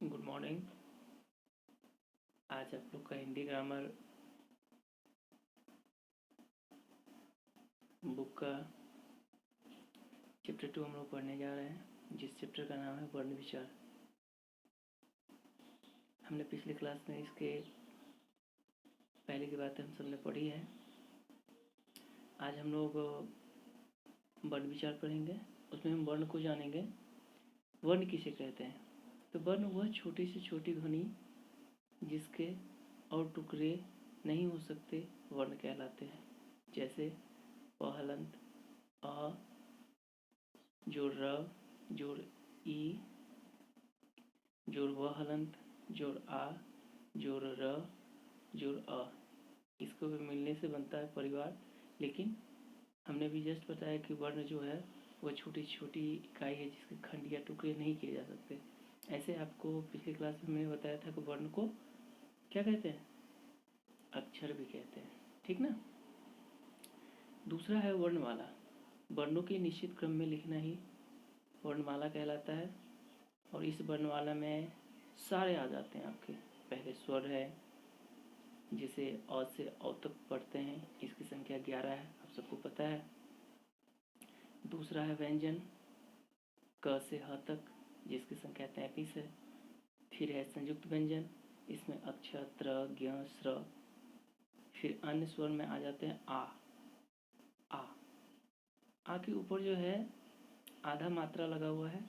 Good morning. आज आप लोग का हिंदी ग्रामर बुक का चैप्टर 2 हम लोग पढ़ने जा रहे हैं, जिस चैप्टर का नाम है वर्ण विचार। हमने पिछले क्लास में इसके पहले की बातें हम सबने पढ़ी है। आज हम लोग वर्ण विचार पढ़ेंगे। उसमें हम वर्ण को जानेंगे। वर्ण किसे कहते हैं? तो वर्ण वह छोटी से छोटी ध्वनि जिसके और टुकड़े नहीं हो सकते वर्ण कहलाते हैं। जैसे प हलंत, अ, जोड़ र, जोड़ ई, जोड़ व हलंत, जोड़ आ, जोड़ र, जोड़ अ। इसको भी मिलने से बनता है परिवार। लेकिन हमने भी जस्ट बताया कि वर्ण जो है वह छोटी छोटी इकाई है जिसके खंड या टुकड़े नहीं किए जा सकते। ऐसे आपको पिछली क्लास में मैंने बताया था कि वर्ण को क्या कहते हैं? अक्षर भी कहते हैं, ठीक ना। दूसरा है वर्णमाला। वर्णों के निश्चित क्रम में लिखना ही वर्णमाला कहलाता है। और इस वर्णमाला में सारे आ जाते हैं आपके। पहले स्वर है जिसे अ से औ तक पढ़ते हैं, इसकी संख्या 11 है, आप सबको पता है। दूसरा है व्यंजन, क से ह तक, जिसकी संख्या 33 है। फिर है संयुक्त व्यंजन, इसमें अक्ष, त्र, ज्ञ, स्र। फिर अन्य स्वर में आ जाते हैं आ के ऊपर जो है आधा मात्रा लगा हुआ है।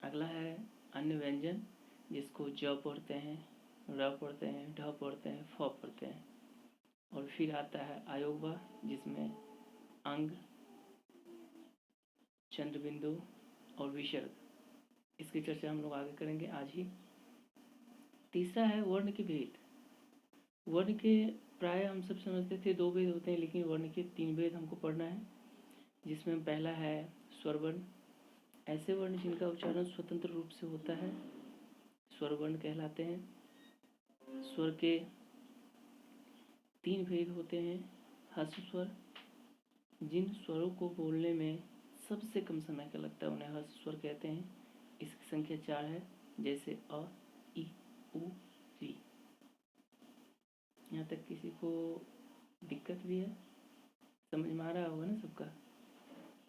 अगला है अन्य व्यंजन, जिसको ज पढ़ते हैं, र पढ़ते हैं, ढ पढ़ते हैं, फ पढ़ते हैं। और फिर आता है आयोगवा, जिसमें अंग, चंद्रबिंदु और विसर्ग। इसकी चर्चा हम लोग आगे करेंगे आज ही। तीसरा है वर्ण के भेद। वर्ण के प्राय हम सब समझते थे 2 भेद होते हैं, लेकिन वर्ण के 3 भेद हमको पढ़ना है। जिसमें पहला है स्वर वर्ण। ऐसे वर्ण जिनका उच्चारण स्वतंत्र रूप से होता है स्वर वर्ण कहलाते हैं। स्वर के 3 भेद होते हैं। ह्रस्व स्वर, जिन स्वरों को बोलने में सबसे कम समय का लगता है उन्हें ह्रस्व स्वर कहते हैं। इसकी संख्या 4 है, जैसे अ, इ, उ, री। यहाँ तक किसी को दिक्कत भी है? समझ में आ रहा होगा ना सबका?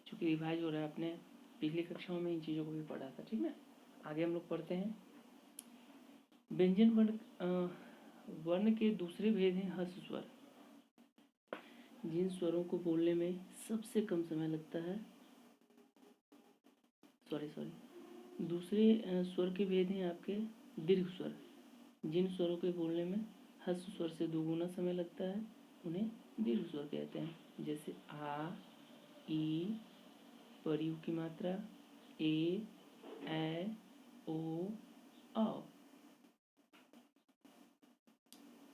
चूँकि रिवाइज हो रहा है, आपने पिछली कक्षाओं में इन चीज़ों को भी पढ़ा था, ठीक ना। आगे हम लोग पढ़ते हैं व्यंजन वर्ण के दूसरे भेद हैं ह्रस्व स्वर, जिन स्वरों को बोलने में सबसे कम समय लगता है। दूसरे स्वर के भेद हैं आपके दीर्घ स्वर। जिन स्वरों के बोलने में ह्रस्व स्वर से 2 गुना समय लगता है उन्हें दीर्घ स्वर कहते हैं। जैसे आ, ई, पर यू की मात्रा, ए, ओ, औ।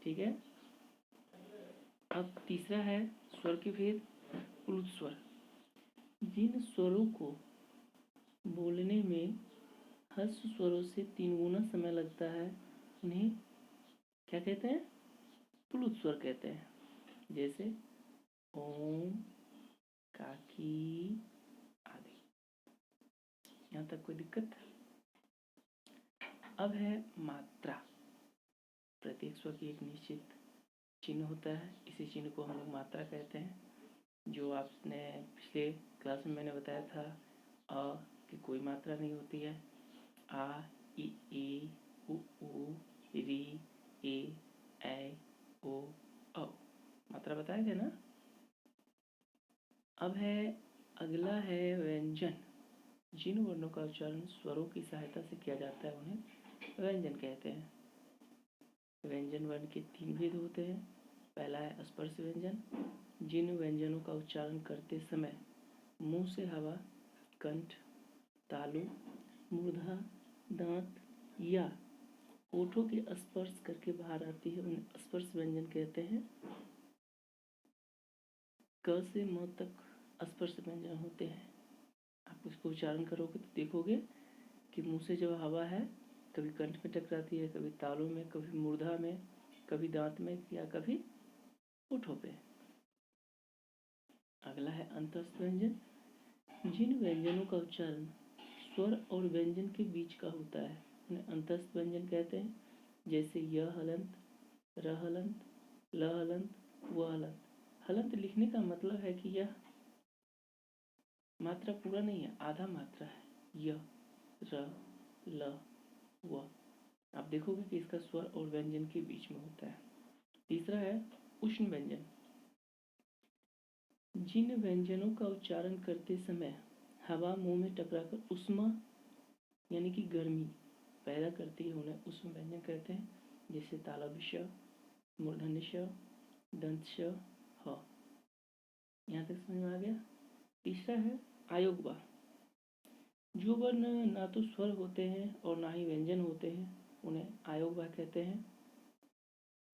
ठीक है। अब तीसरा है स्वर के भेद प्लुत स्वर। जिन स्वरों को बोलने में ह्रस्व स्वरों से 3 गुना समय लगता है उन्हें क्या कहते हैं? प्लुत स्वर कहते हैं। जैसे ओम, काकी आदि। यहाँ तक कोई दिक्कत? अब है मात्रा। प्रत्येक स्वर की एक निश्चित चिन्ह होता है, इसी चिन्ह को हम लोग मात्रा कहते हैं। जो आपने पिछले क्लास में मैंने बताया था अ की कोई मात्रा नहीं होती है। आ, ई, उ, री, ए, ओ, औ। मात्रा बताए थे ना। अब है अगला है व्यंजन। जिन वर्णों का उच्चारण स्वरों की सहायता से किया जाता है उन्हें व्यंजन कहते हैं। व्यंजन वर्ण के 3 भेद होते हैं। पहला है स्पर्श व्यंजन। जिन व्यंजनों का उच्चारण करते समय मुंह से हवा, कंठ, तालु, मूर्धा, दांत या होठों के स्पर्श करके बाहर आती है उन्हें स्पर्श व्यंजन कहते हैं। क से म तक स्पर्श व्यंजन होते हैं। आप इसको उच्चारण करोगे तो देखोगे कि मुंह से जब हवा है कभी कंठ में टकराती है, कभी तालू में, कभी मूर्धा में, कभी दांत में या कभी होठों पे। अगला है अंतस्थ व्यंजन। जिन व्यंजनों का उच्चारण स्वर और व्यंजन के बीच का होता है उन्हें अंतस्थ व्यंजन कहते हैं, जैसे य हलंत, र हलंत, ल हलंत, व हलंत। हलंत लिखने का मतलब है कि यह मात्रा पूरा नहीं है, आधा मात्रा है। य, र, ल, व। आप देखोगे कि इसका स्वर और व्यंजन के बीच में होता है। तीसरा है उष्ण व्यंजन। जिन व्यंजनों का उच्चारण करते समय हवा मुंह में टकराकर ऊष्मा यानी कि गर्मी पैदा करती है, उन्हें उष्ण व्यंजन कहते हैं, जैसे तालव्य श, मूर्धन्य श, दंत श, ह। यहाँ तक समझ में आ गया। तीसरा है आयोगवा। जो वर्ण ना तो स्वर होते हैं और ना ही व्यंजन होते हैं, उन्हें आयोगवा कहते हैं।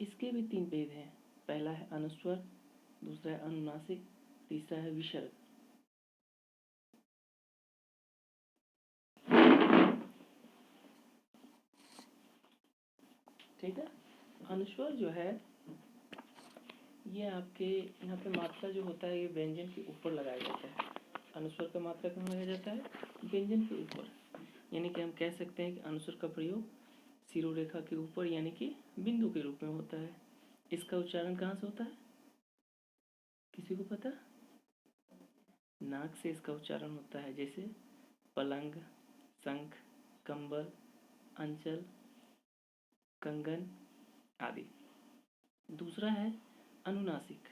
इसके भी 3 भेद हैं। पहला है अनुस्वर, दूसरा है अनुनासिक, तीसरा है विसर्ग। ठीक है। अनुस्वर जो है ये आपके यहाँ पे मात्रा जो होता है ये व्यंजन के ऊपर लगाया जाता है। अनुस्वर का मात्रा कहाँ लगाया जाता है? व्यंजन के ऊपर। यानी कि हम कह सकते हैं कि अनुस्वर का प्रयोग शिरोरेखा के ऊपर यानी कि बिंदु के रूप में होता है। इसका उच्चारण कहाँ से होता है, किसी को पता? नाक से इसका उच्चारण होता है, जैसे पलंग, शंख, कंबल, अंचल, कंगन आदि। दूसरा है अनुनासिक।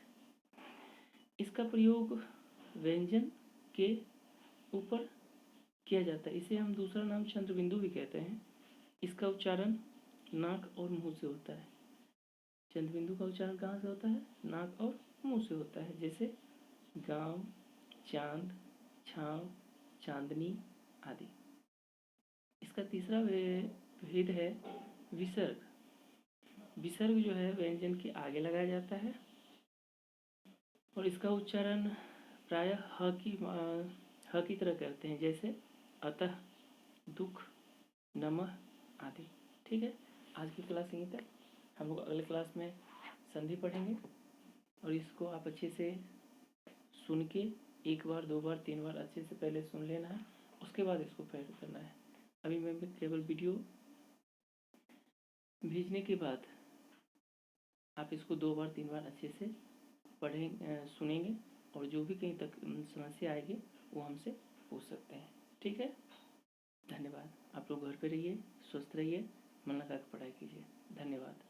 इसका प्रयोग व्यंजन के ऊपर किया जाता है। इसे हम दूसरा नाम चंद्रबिंदु भी कहते हैं। इसका उच्चारण नाक और मुंह से होता है। चंद्रबिंदु का उच्चारण कहाँ से होता है? नाक और मुंह से होता है, जैसे गांव, चांद, छांव, चांदनी आदि। इसका तीसरा भेद है विसर्ग। विसर्ग जो है व्यंजन के आगे लगाया जाता है और इसका उच्चारण प्रायः ह की तरह करते हैं, जैसे अतः, दुख, नमः आदि। ठीक है, आज की क्लास यहीं तक। हम लोग अगले क्लास में संधि पढ़ेंगे और इसको आप अच्छे से सुन के 1 बार 2 बार 3 बार अच्छे से पहले सुन लेना है, उसके बाद इसको प्रैक्टिस करना है। अभी मैं केवल वीडियो भेजने के बाद आप इसको 2 बार 3 बार अच्छे से सुनेंगे और जो भी कहीं तक समस्या आएगी वो हमसे पूछ सकते हैं। ठीक है, धन्यवाद। आप लोग घर पे रहिए, स्वस्थ रहिए, मन लगा कर पढ़ाई कीजिए। धन्यवाद।